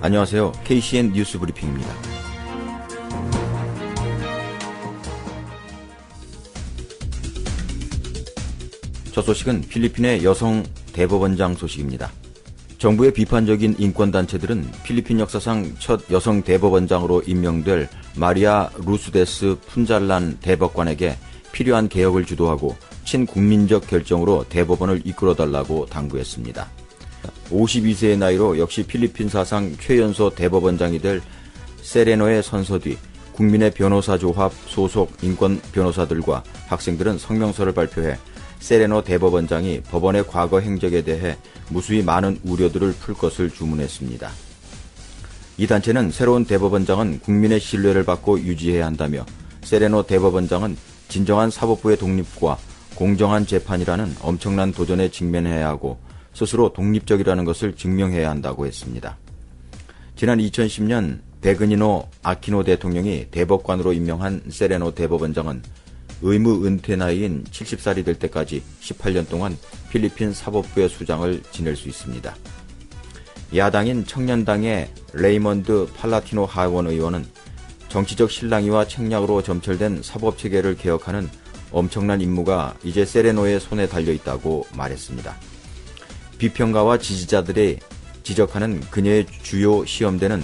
안녕하세요. KCN 뉴스 브리핑입니다. 첫 소식은 필리핀의 여성 대법원장 소식입니다. 정부의 비판적인 인권단체들은 필리핀 역사상 첫 여성 대법원장으로 임명될 마리아 루스데스 푼잘란 대법관에게 필요한 개혁을 주도하고 친국민적 결정으로 대법원을 이끌어달라고 당부했습니다. 52세의 나이로 역시 필리핀 사상 최연소 대법원장이 될 세레노의 선서 뒤 국민의 변호사 조합 소속 인권 변호사들과 학생들은 성명서를 발표해 세레노 대법원장이 법원의 과거 행적에 대해 무수히 많은 우려들을 풀 것을 주문했습니다. 이 단체는 새로운 대법원장은 국민의 신뢰를 받고 유지해야 한다며 세레노 대법원장은 진정한 사법부의 독립과 공정한 재판이라는 엄청난 도전에 직면해야 하고 스스로 독립적이라는 것을 증명해야 한다고 했습니다. 지난 2010년 베그니노 아키노 대통령이 대법관으로 임명한 세레노 대법원장은 의무 은퇴 나이인 70살이 될 때까지 18년 동안 필리핀 사법부의 수장을 지낼 수 있습니다. 야당인 청년당의 레이먼드 팔라티노 하원 의원은 정치적 실랑이와 책략으로 점철된 사법체계를 개혁하는 엄청난 임무가 이제 세레노의 손에 달려있다고 말했습니다. 비평가와 지지자들이 지적하는 그녀의 주요 시험대는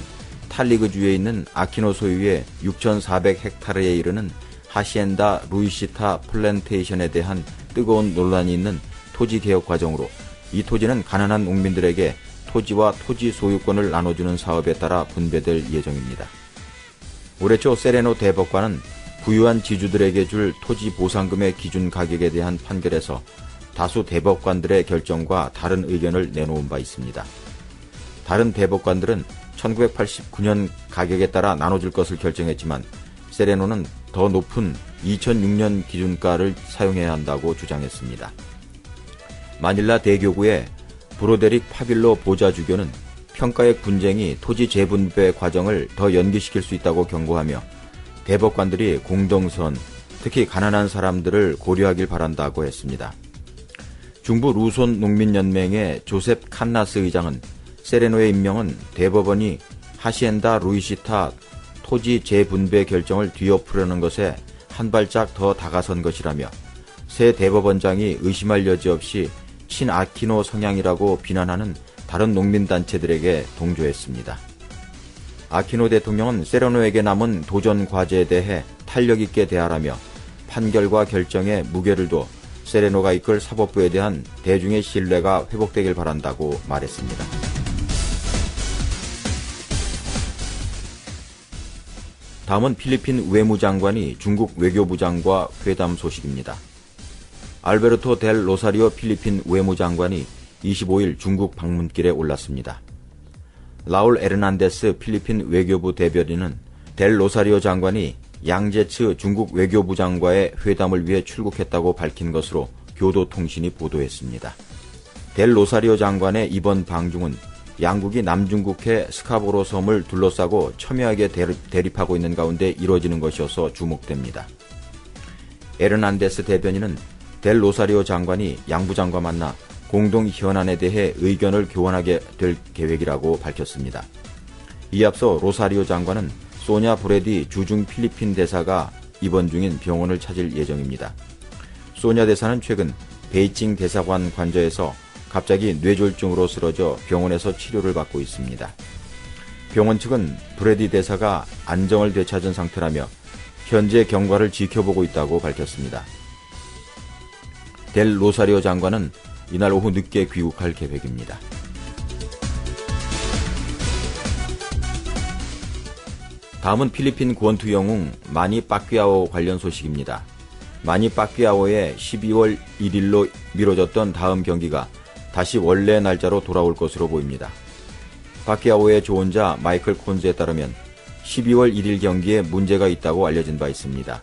탈리그주에 있는 아키노 소유의 6,400헥타르에 이르는 하시엔다 루이시타 플랜테이션에 대한 뜨거운 논란이 있는 토지개혁 과정으로 이 토지는 가난한 농민들에게 토지와 토지 소유권을 나눠주는 사업에 따라 분배될 예정입니다. 올해 초 세레노 대법관은 부유한 지주들에게 줄 토지 보상금의 기준 가격에 대한 판결에서 다수 대법관들의 결정과 다른 의견을 내놓은 바 있습니다. 다른 대법관들은 1989년 가격에 따라 나눠줄 것을 결정했지만 세레노는 더 높은 2006년 기준가를 사용해야 한다고 주장했습니다. 마닐라 대교구의 브로데릭 파빌로 보좌주교는 평가액 분쟁이 토지 재분배 과정을 더 연기시킬 수 있다고 경고하며 대법관들이 공동선, 특히 가난한 사람들을 고려하길 바란다고 했습니다. 중부 루손 농민연맹의 조셉 칸나스 의장은 세레노의 임명은 대법원이 하시엔다 루이시타 토지 재분배 결정을 뒤엎으려는 것에 한 발짝 더 다가선 것이라며 새 대법원장이 의심할 여지 없이 친아키노 성향이라고 비난하는 다른 농민단체들에게 동조했습니다. 아키노 대통령은 세레노에게 남은 도전 과제에 대해 탄력 있게 대하라며 판결과 결정에 무게를 둬 세레노가 이끌 사법부에 대한 대중의 신뢰가 회복되길 바란다고 말했습니다. 다음은 필리핀 외무장관이 중국 외교부장과 회담 소식입니다. 알베르토 델 로사리오 필리핀 외무장관이 25일 중국 방문길에 올랐습니다. 라울 에르난데스 필리핀 외교부 대변인은 델 로사리오 장관이 양제츠 중국 외교부장과의 회담을 위해 출국했다고 밝힌 것으로 교도통신이 보도했습니다. 델 로사리오 장관의 이번 방중은 양국이 남중국해 스카보로 섬을 둘러싸고 첨예하게 대립하고 있는 가운데 이뤄지는 것이어서 주목됩니다. 에르난데스 대변인은 델 로사리오 장관이 양 부장과 만나 공동 현안에 대해 의견을 교환하게 될 계획이라고 밝혔습니다. 이에 앞서 로사리오 장관은 소냐 브레디 주중 필리핀 대사가 입원 중인 병원을 찾을 예정입니다. 소냐 대사는 최근 베이징 대사관 관저에서 갑자기 뇌졸중으로 쓰러져 병원에서 치료를 받고 있습니다. 병원 측은 브레디 대사가 안정을 되찾은 상태라며 현재 경과를 지켜보고 있다고 밝혔습니다. 델 로사리오 장관은 이날 오후 늦게 귀국할 계획입니다. 다음은 필리핀 권투 영웅 마니 빠퀴아오 관련 소식입니다. 마니 빠퀴아오의 12월 1일로 미뤄졌던 다음 경기가 다시 원래 날짜로 돌아올 것으로 보입니다. 빠퀴아오의 조언자 마이클 콘즈에 따르면 12월 1일 경기에 문제가 있다고 알려진 바 있습니다.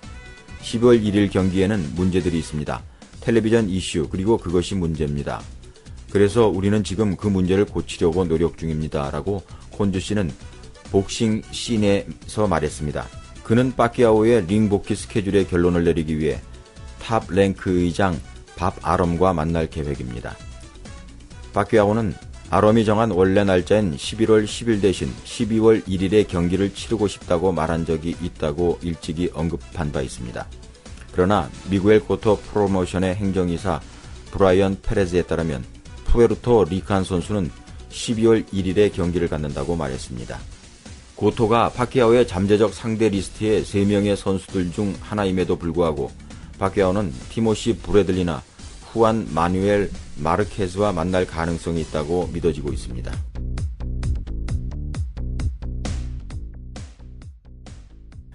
12월 1일 경기에는 문제들이 있습니다. 텔레비전 이슈 그리고 그것이 문제입니다. 그래서 우리는 지금 그 문제를 고치려고 노력 중입니다. 라고 콘즈 씨는 복싱 씬에서 말했습니다. 그는 빠퀴아오의 링 복귀 스케줄의 결론을 내리기 위해 탑 랭크 의장 밥 아럼과 만날 계획입니다. 빠퀴아오는 아롬이 정한 원래 날짜인 11월 10일 대신 12월 1일에 경기를 치르고 싶다고 말한 적이 있다고 일찍이 언급한 바 있습니다. 그러나 미구엘 고토 프로모션의 행정이사 브라이언 페레즈에 따르면 푸에르토 리칸 선수는 12월 1일에 경기를 갖는다고 말했습니다. 고토가 파키아오의 잠재적 상대 리스트에 3명의 선수들 중 하나임에도 불구하고 파키아오는 티모시 브래들리나 후안 마뉴엘 마르케즈와 만날 가능성이 있다고 믿어지고 있습니다.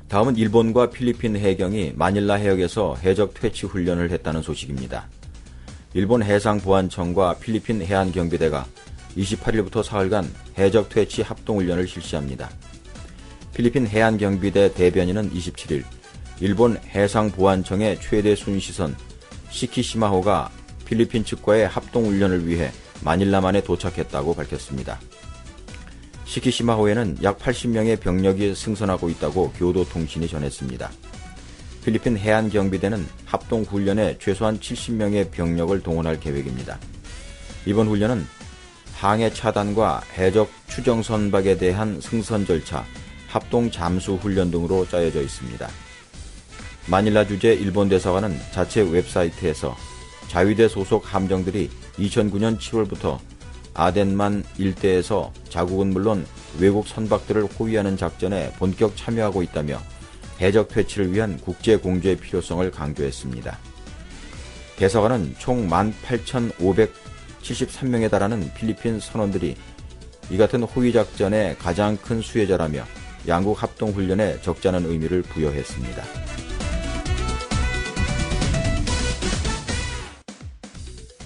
다음은 일본과 필리핀 해경이 마닐라 해역에서 해적 퇴치 훈련을 했다는 소식입니다. 일본 해상보안청과 필리핀 해안경비대가 28일부터 사흘간 해적 퇴치 합동훈련을 실시합니다. 필리핀 해안경비대 대변인은 27일 일본 해상보안청의 최대 순시선 시키시마호가 필리핀 측과의 합동훈련을 위해 마닐라만에 도착했다고 밝혔습니다. 시키시마호에는 약 80명의 병력이 승선하고 있다고 교도통신이 전했습니다. 필리핀 해안경비대는 합동훈련에 최소한 70명의 병력을 동원할 계획입니다. 이번 훈련은 항해 차단과 해적 추정 선박에 대한 승선 절차, 합동 잠수 훈련 등으로 짜여져 있습니다. 마닐라 주재 일본 대사관은 자체 웹사이트에서 자위대 소속 함정들이 2009년 7월부터 아덴만 일대에서 자국은 물론 외국 선박들을 호위하는 작전에 본격 참여하고 있다며 해적 퇴치를 위한 국제 공조의 필요성을 강조했습니다. 대사관은 총 18,573명에 달하는 필리핀 선원들이 이 같은 호위 작전의 가장 큰 수혜자라며 양국 합동훈련에 적잖은 의미를 부여했습니다.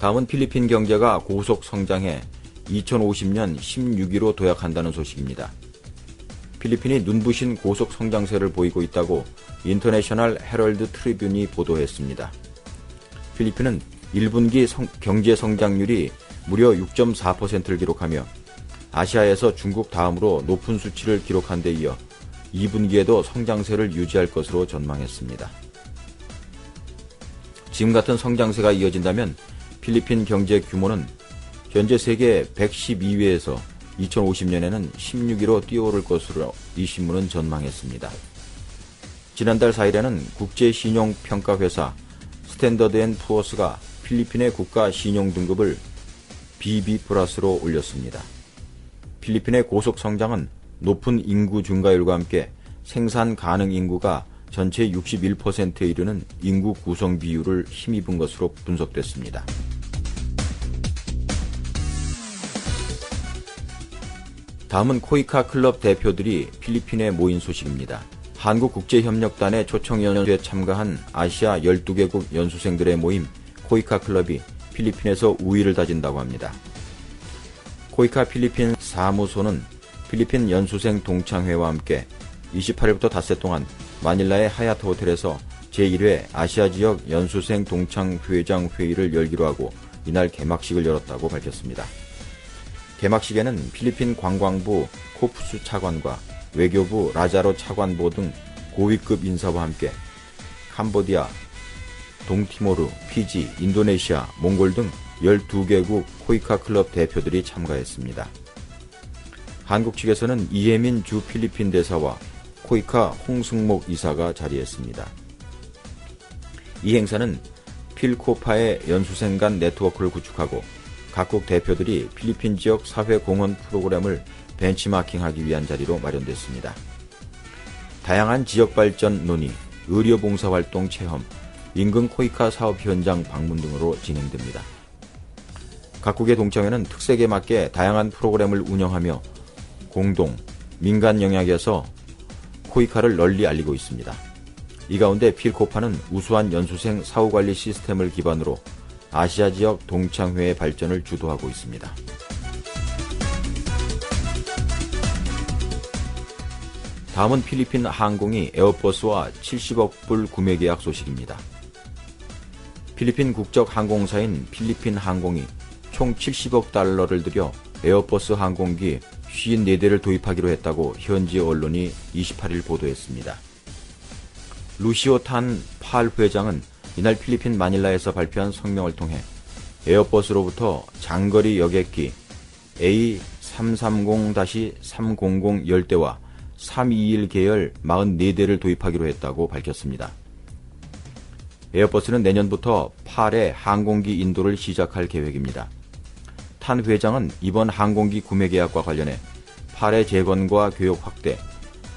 다음은 필리핀 경제가 고속 성장해 2050년 16위로 도약한다는 소식입니다. 필리핀이 눈부신 고속 성장세를 보이고 있다고 인터내셔널 헤럴드 트리뷴이 보도했습니다. 필리핀은 1분기 경제 성장률이 무려 6.4%를 기록하며 아시아에서 중국 다음으로 높은 수치를 기록한 데 이어 2분기에도 성장세를 유지할 것으로 전망했습니다. 지금 같은 성장세가 이어진다면 필리핀 경제 규모는 현재 세계 112위에서 2050년에는 16위로 뛰어오를 것으로 이 신문은 전망했습니다. 지난달 4일에는 국제신용평가회사 스탠더드앤푸어스가 필리핀의 국가 신용 등급을 BB+로 올렸습니다. 필리핀의 고속 성장은 높은 인구 증가율과 함께 생산 가능 인구가 전체 61%에 이르는 인구 구성 비율을 힘입은 것으로 분석됐습니다. 다음은 코이카 클럽 대표들이 필리핀에 모인 소식입니다. 한국국제협력단의 초청연수에 참가한 아시아 12개국 연수생들의 모임 코이카 클럽이 필리핀에서 우위를 다진다고 합니다. 코이카 필리핀 사무소는 필리핀 연수생 동창회와 함께 28일부터 닷새 동안 마닐라의 하얏트 호텔에서 제1회 아시아 지역 연수생 동창회장 회의를 열기로 하고 이날 개막식을 열었다고 밝혔습니다. 개막식에는 필리핀 관광부 코프수 차관과 외교부 라자로 차관보 등 고위급 인사와 함께 캄보디아, 동티모르, 피지, 인도네시아, 몽골 등 12개국 코이카 클럽 대표들이 참가했습니다. 한국 측에서는 이혜민 주 필리핀 대사와 코이카 홍승목 이사가 자리했습니다. 이 행사는 필코파의 연수생 간 네트워크를 구축하고 각국 대표들이 필리핀 지역 사회 공헌 프로그램을 벤치마킹하기 위한 자리로 마련됐습니다. 다양한 지역 발전 논의, 의료 봉사활동 체험, 인근 코이카 사업 현장 방문 등으로 진행됩니다. 각국의 동창회는 특색에 맞게 다양한 프로그램을 운영하며 공동, 민간 영역에서 코이카를 널리 알리고 있습니다. 이 가운데 필코파는 우수한 연수생 사후관리 시스템을 기반으로 아시아 지역 동창회의 발전을 주도하고 있습니다. 다음은 필리핀 항공이 에어버스와 70억 불 구매 계약 소식입니다. 필리핀 국적 항공사인 필리핀 항공이 총 70억 달러를 들여 에어버스 항공기 54대를 도입하기로 했다고 현지 언론이 28일 보도했습니다. 루시오 탄 팔 회장은 이날 필리핀 마닐라에서 발표한 성명을 통해 에어버스로부터 장거리 여객기 A330-300 열대와 321 계열 44대를 도입하기로 했다고 밝혔습니다. 에어버스는 내년부터 8회 항공기 인도를 시작할 계획입니다. 탄 회장은 이번 항공기 구매 계약과 관련해 8회 재건과 교육 확대,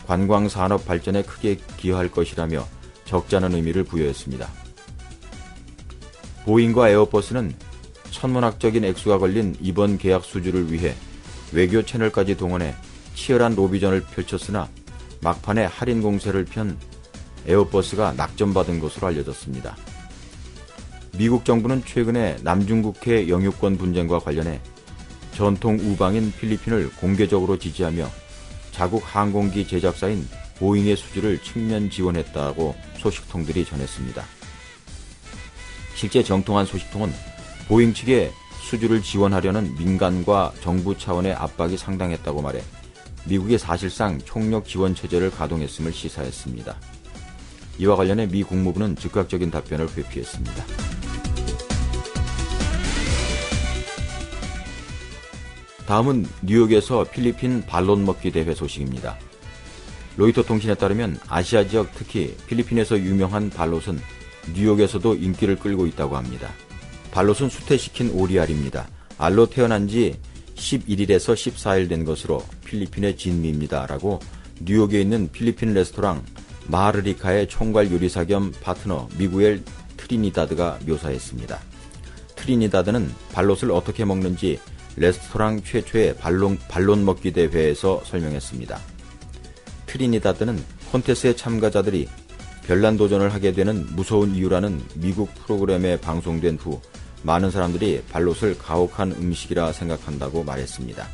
관광산업 발전에 크게 기여할 것이라며 적잖은 의미를 부여했습니다. 보잉과 에어버스는 천문학적인 액수가 걸린 이번 계약 수주를 위해 외교 채널까지 동원해 치열한 로비전을 펼쳤으나 막판에 할인 공세를 편 에어버스가 낙점받은 것으로 알려졌습니다. 미국 정부는 최근에 남중국해 영유권 분쟁과 관련해 전통 우방인 필리핀을 공개적으로 지지하며 자국 항공기 제작사인 보잉의 수주를 측면 지원했다고 소식통들이 전했습니다. 실제 정통한 소식통은 보잉 측에 수주를 지원하려는 민간과 정부 차원의 압박이 상당했다고 말해 미국이 사실상 총력 지원 체제를 가동했음을 시사했습니다. 이와 관련해 미 국무부는 즉각적인 답변을 회피했습니다. 다음은 뉴욕에서 필리핀 반론 먹기 대회 소식입니다. 로이터 통신에 따르면 아시아 지역 특히 필리핀에서 유명한 발롯은 뉴욕에서도 인기를 끌고 있다고 합니다. 발롯은 수태시킨 오리알입니다. 알로 태어난 지 11일에서 14일 된 것으로 필리핀의 진미입니다. 라고 뉴욕에 있는 필리핀 레스토랑 마르리카의 총괄 요리사 겸 파트너 미구엘 트리니다드가 묘사했습니다. 트리니다드는 발롯을 어떻게 먹는지 레스토랑 최초의 반론 먹기 대회에서 설명했습니다. 트리니다드는 콘테스트의 참가자들이 별난 도전을 하게 되는 무서운 이유라는 미국 프로그램에 방송된 후 많은 사람들이 발롯을 가혹한 음식이라 생각한다고 말했습니다.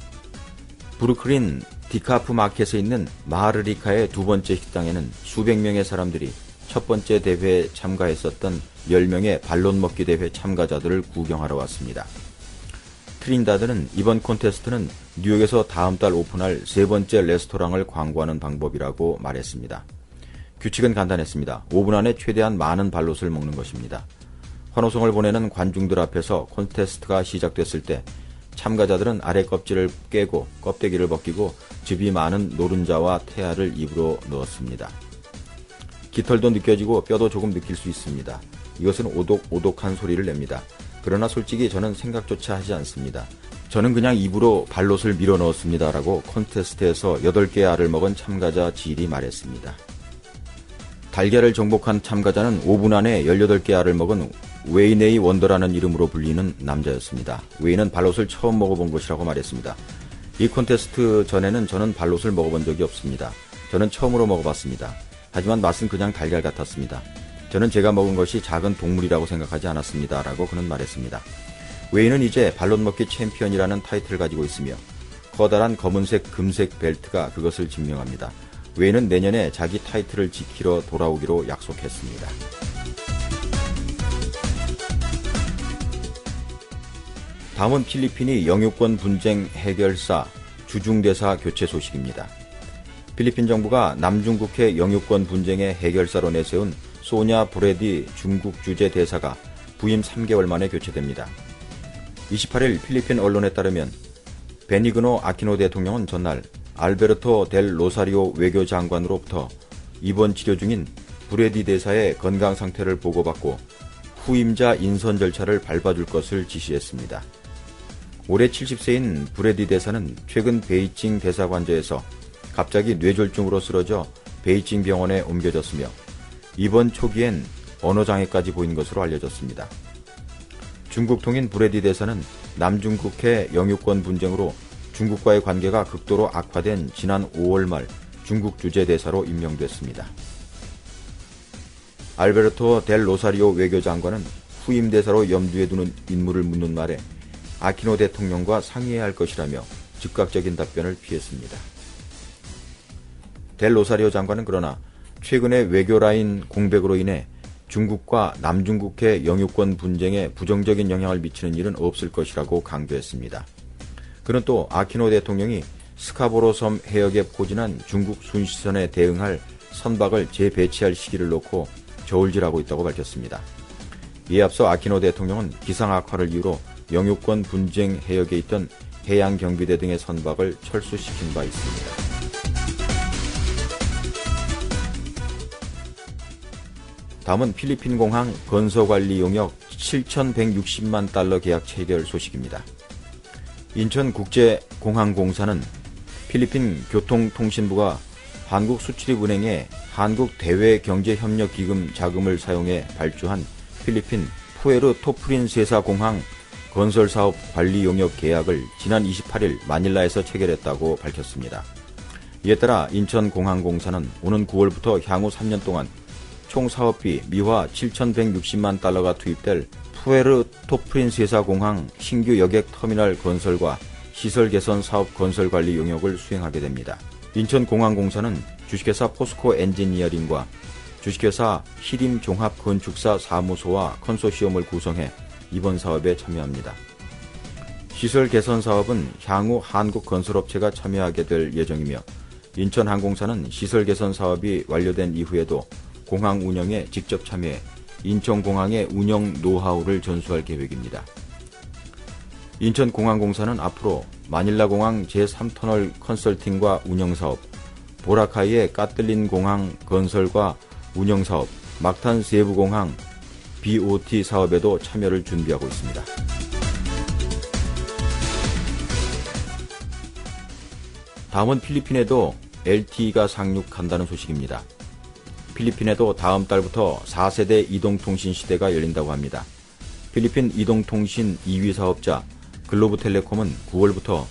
브루클린 디카프 마켓에 있는 마르리카의 두 번째 식당에는 수백 명의 사람들이 첫 번째 대회에 참가했었던 10명의 반론 먹기 대회 참가자들을 구경하러 왔습니다. 트린다드는 이번 콘테스트는 뉴욕에서 다음 달 오픈할 세 번째 레스토랑을 광고하는 방법이라고 말했습니다. 규칙은 간단했습니다. 5분 안에 최대한 많은 발롯을 먹는 것입니다. 환호성을 보내는 관중들 앞에서 콘테스트가 시작됐을 때 참가자들은 아래 껍질을 깨고 껍데기를 벗기고 즙이 많은 노른자와 태아를 입으로 넣었습니다. 깃털도 느껴지고 뼈도 조금 느낄 수 있습니다. 이것은 오독오독한 소리를 냅니다. 그러나 솔직히 저는 생각조차 하지 않습니다. 저는 그냥 입으로 발롯을 밀어 넣었습니다. 라고 콘테스트에서 8개의 알을 먹은 참가자 지일이 말했습니다. 달걀을 정복한 참가자는 5분 안에 18개 알을 먹은 웨이네이 원더라는 이름으로 불리는 남자였습니다. 웨이는 발롯을 처음 먹어본 것이라고 말했습니다. 이 콘테스트 전에는 저는 발롯을 먹어본 적이 없습니다. 저는 처음으로 먹어봤습니다. 하지만 맛은 그냥 달걀 같았습니다. 저는 제가 먹은 것이 작은 동물이라고 생각하지 않았습니다. 라고 그는 말했습니다. 웨이는 이제 발롯 먹기 챔피언이라는 타이틀을 가지고 있으며 커다란 검은색 금색 벨트가 그것을 증명합니다. 웨이는 내년에 자기 타이틀을 지키러 돌아오기로 약속했습니다. 다음은 필리핀이 영유권 분쟁 해결사 주중대사 교체 소식입니다. 필리핀 정부가 남중국해 영유권 분쟁의 해결사로 내세운 소냐 브레디 중국 주재 대사가 부임 3개월 만에 교체됩니다. 28일 필리핀 언론에 따르면 베니그노 아키노 대통령은 전날 알베르토 델 로사리오 외교장관으로부터 입원 치료 중인 브레디 대사의 건강 상태를 보고받고 후임자 인선 절차를 밟아줄 것을 지시했습니다. 올해 70세인 브레디 대사는 최근 베이징 대사관저에서 갑자기 뇌졸중으로 쓰러져 베이징 병원에 옮겨졌으며 입원 초기엔 언어장애까지 보인 것으로 알려졌습니다. 중국 통인 브레디 대사는 남중국해 영유권 분쟁으로 중국과의 관계가 극도로 악화된 지난 5월 말 중국 주재 대사로 임명됐습니다. 알베르토 델 로사리오 외교장관은 후임 대사로 염두에 두는 인물을 묻는 말에 아키노 대통령과 상의해야 할 것이라며 즉각적인 답변을 피했습니다. 델 로사리오 장관은 그러나 최근의 외교라인 공백으로 인해 중국과 남중국해 영유권 분쟁에 부정적인 영향을 미치는 일은 없을 것이라고 강조했습니다. 그는 또 아키노 대통령이 스카보로 섬 해역에 포진한 중국 순시선에 대응할 선박을 재배치할 시기를 놓고 저울질하고 있다고 밝혔습니다. 이에 앞서 아키노 대통령은 기상 악화를 이유로 영유권 분쟁 해역에 있던 해양경비대 등의 선박을 철수시킨 바 있습니다. 다음은 필리핀 공항 건설관리 용역 7,160만 달러 계약 체결 소식입니다. 인천국제공항공사는 필리핀 교통통신부가 한국수출입은행에 한국대외경제협력기금 자금을 사용해 발주한 필리핀 푸에르토프린세사공항 건설사업 관리 용역 계약을 지난 28일 마닐라에서 체결했다고 밝혔습니다. 이에 따라 인천공항공사는 오는 9월부터 향후 3년 동안 총 사업비 미화 7,160만 달러가 투입될 푸에르토프린세사공항 신규 여객 터미널 건설과 시설 개선 사업 건설 관리 용역을 수행하게 됩니다. 인천공항공사는 주식회사 포스코 엔지니어링과 주식회사 히림종합건축사 사무소와 컨소시엄을 구성해 이번 사업에 참여합니다. 시설 개선 사업은 향후 한국건설업체가 참여하게 될 예정이며 인천항공사는 시설 개선 사업이 완료된 이후에도 공항 운영에 직접 참여해 인천공항의 운영 노하우를 전수할 계획입니다. 인천공항공사는 앞으로 마닐라공항 제3터널 컨설팅과 운영사업, 보라카이의 까뜰린 공항 건설과 운영사업, 막탄 세부공항 BOT 사업에도 참여를 준비하고 있습니다. 다음은 필리핀에도 LTE가 상륙한다는 소식입니다. 필리핀에도 다음 달부터 4세대 이동통신 시대가 열린다고 합니다. 필리핀 이동통신 2위 사업자 글로브텔레콤은 9월부터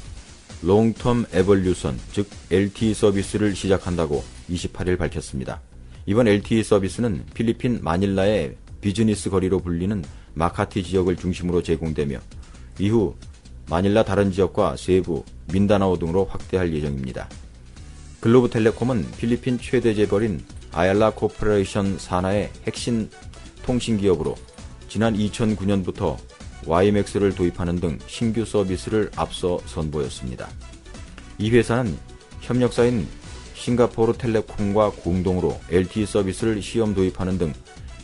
롱텀 에볼루션, 즉 LTE 서비스를 시작한다고 28일 밝혔습니다. 이번 LTE 서비스는 필리핀 마닐라의 비즈니스 거리로 불리는 마카티 지역을 중심으로 제공되며 이후 마닐라 다른 지역과 세부, 민다나오 등으로 확대할 예정입니다. 글로브텔레콤은 필리핀 최대 재벌인 아얄라 코퍼레이션 산하의 핵심 통신기업으로 지난 2009년부터 YMX를 도입하는 등 신규 서비스를 앞서 선보였습니다. 이 회사는 협력사인 싱가포르 텔레콤과 공동으로 LTE 서비스를 시험 도입하는 등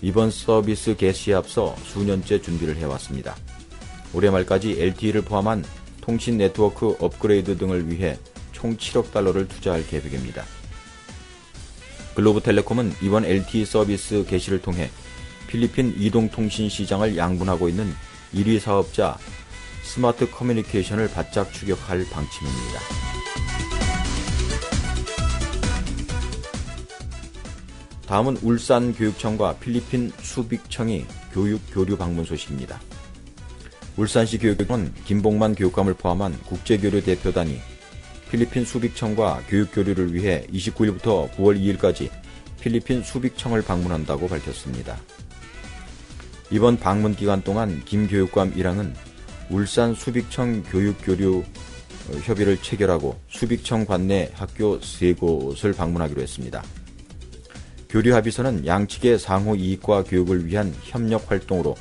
이번 서비스 개시에 앞서 수년째 준비를 해왔습니다. 올해 말까지 LTE를 포함한 통신 네트워크 업그레이드 등을 위해 총 7억 달러를 투자할 계획입니다. 글로브텔레콤은 이번 LTE 서비스 개시를 통해 필리핀 이동통신 시장을 양분하고 있는 1위 사업자 스마트 커뮤니케이션을 바짝 추격할 방침입니다. 다음은 울산교육청과 필리핀 수빅청이 교육 교류 방문 소식입니다. 울산시 교육청은 김봉만 교육감을 포함한 국제교류 대표단이 필리핀 수빅청과 교육교류를 위해 29일부터 9월 2일까지 필리핀 수빅청을 방문한다고 밝혔습니다. 이번 방문 기간 동안 김 교육감 1항은 울산 수빅청 교육교류 협의를 체결하고 수빅청 관내 학교 3곳을 방문하기로 했습니다. 교류 합의서는 양측의 상호 이익과 교육을 위한 협력 활동으로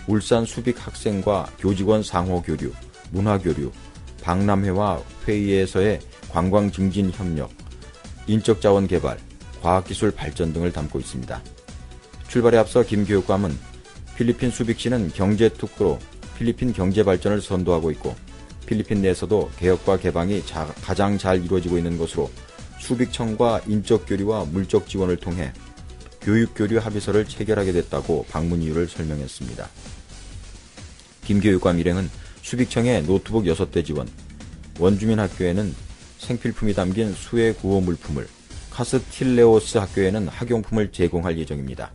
울산 수빅 학생과 교직원 상호 교류, 문화 교류, 박람회와 회의에서의 관광 증진 협력, 인적 자원 개발, 과학기술 발전 등을 담고 있습니다. 출발에 앞서 김 교육감은 필리핀 수빅시는 경제 특구로 필리핀 경제 발전을 선도하고 있고 필리핀 내에서도 개혁과 개방이 가장 잘 이루어지고 있는 것으로 수빅청과 인적 교류와 물적 지원을 통해 교육 교류 합의서를 체결하게 됐다고 방문 이유를 설명했습니다. 김 교육감 일행은 수빅청에 노트북 6대 지원, 원주민 학교에는 생필품이 담긴 수해 구호 물품을, 카스틸레오스 학교에는 학용품을 제공할 예정입니다.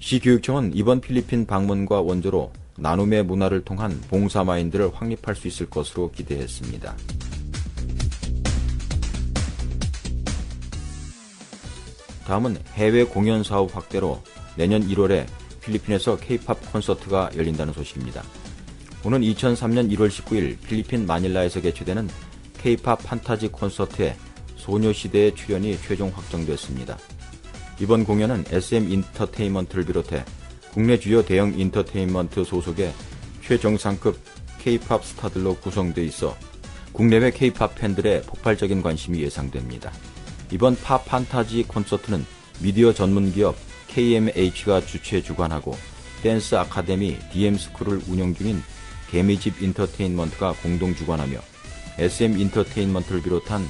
시교육청은 이번 필리핀 방문과 원조로 나눔의 문화를 통한 봉사 마인드를 확립할 수 있을 것으로 기대했습니다. 다음은 해외 공연 사업 확대로 내년 1월에 필리핀에서 K-POP 콘서트가 열린다는 소식입니다. 오는 2003년 1월 19일 필리핀 마닐라에서 개최되는 K-POP 판타지 콘서트에 소녀시대의 출연이 최종 확정됐습니다. 이번 공연은 SM 인터테인먼트를 비롯해 국내 주요 대형 인터테인먼트 소속의 최정상급 K-POP 스타들로 구성돼 있어 국내외 K-POP 팬들의 폭발적인 관심이 예상됩니다. 이번 팝 판타지 콘서트는 미디어 전문기업 KMH가 주최 주관하고 댄스 아카데미 DM스쿨을 운영 중인 개미집 인터테인먼트가 공동 주관하며 SM 인터테인먼트를 비롯한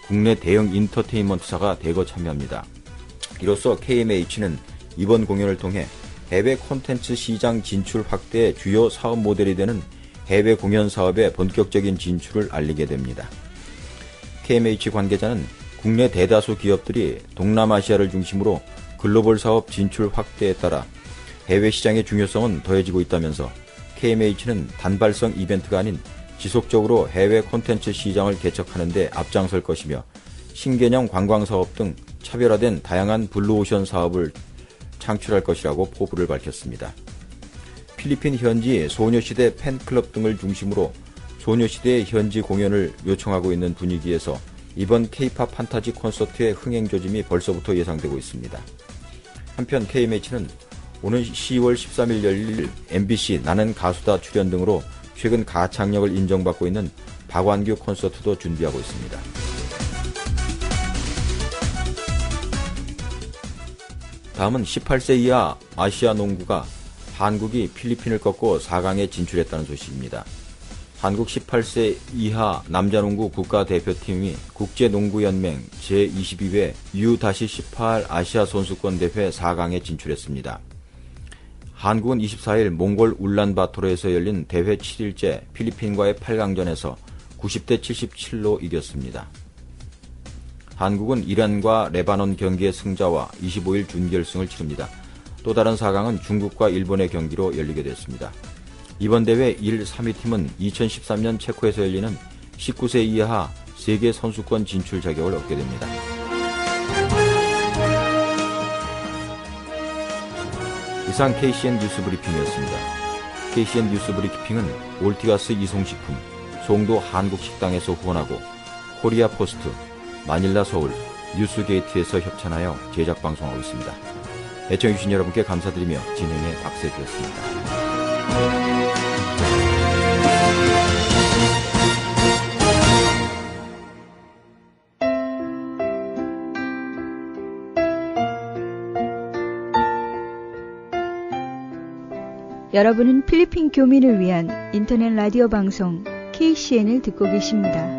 국내 대형 인터테인먼트사가 대거 참여합니다. 이로써 KMH는 이번 공연을 통해 해외 콘텐츠 시장 진출 확대의 주요 사업 모델이 되는 해외 공연 사업의 본격적인 진출을 알리게 됩니다. KMH 관계자는 국내 대다수 기업들이 동남아시아를 중심으로 글로벌 사업 진출 확대에 따라 해외 시장의 중요성은 더해지고 있다면서 KMH는 단발성 이벤트가 아닌 지속적으로 해외 콘텐츠 시장을 개척하는 데 앞장설 것이며 신개념 관광사업 등 차별화된 다양한 블루오션 사업을 창출할 것이라고 포부를 밝혔습니다. 필리핀 현지 소녀시대 팬클럽 등을 중심으로 소녀시대의 현지 공연을 요청하고 있는 분위기에서 이번 K-팝 판타지 콘서트의 흥행 조짐이 벌써부터 예상되고 있습니다. 한편 KMH는 오는 10월 13일 열릴 MBC 나는 가수다 출연 등으로 최근 가창력을 인정받고 있는 박완규 콘서트도 준비하고 있습니다. 다음은 18세 이하 아시아 농구가 한국이 필리핀을 꺾고 4강에 진출했다는 소식입니다. 한국 18세 이하 남자농구 국가대표팀이 국제농구연맹 제22회 U-18 아시아 선수권 대회 4강에 진출했습니다. 한국은 24일 몽골 울란바토르에서 열린 대회 7일째 필리핀과의 8강전에서 90대 77로 이겼습니다. 한국은 이란과 레바논 경기의 승자와 25일 준결승을 치릅니다. 또 다른 4강은 중국과 일본의 경기로 열리게 됐습니다. 이번 대회 1, 3위 팀은 2013년 체코에서 열리는 19세 이하 세계 선수권 진출 자격을 얻게 됩니다. 이상 KCN 뉴스 브리핑이었습니다. KCN 뉴스 브리핑은 올티가스 이송식품, 송도 한국식당에서 후원하고 코리아 포스트, 마닐라 서울, 뉴스게이트에서 협찬하여 제작 방송하고 있습니다. 애청해주신 여러분께 감사드리며 진행의 박세주였습니다. 여러분은 필리핀 교민을 위한 인터넷 라디오 방송 KCN을 듣고 계십니다.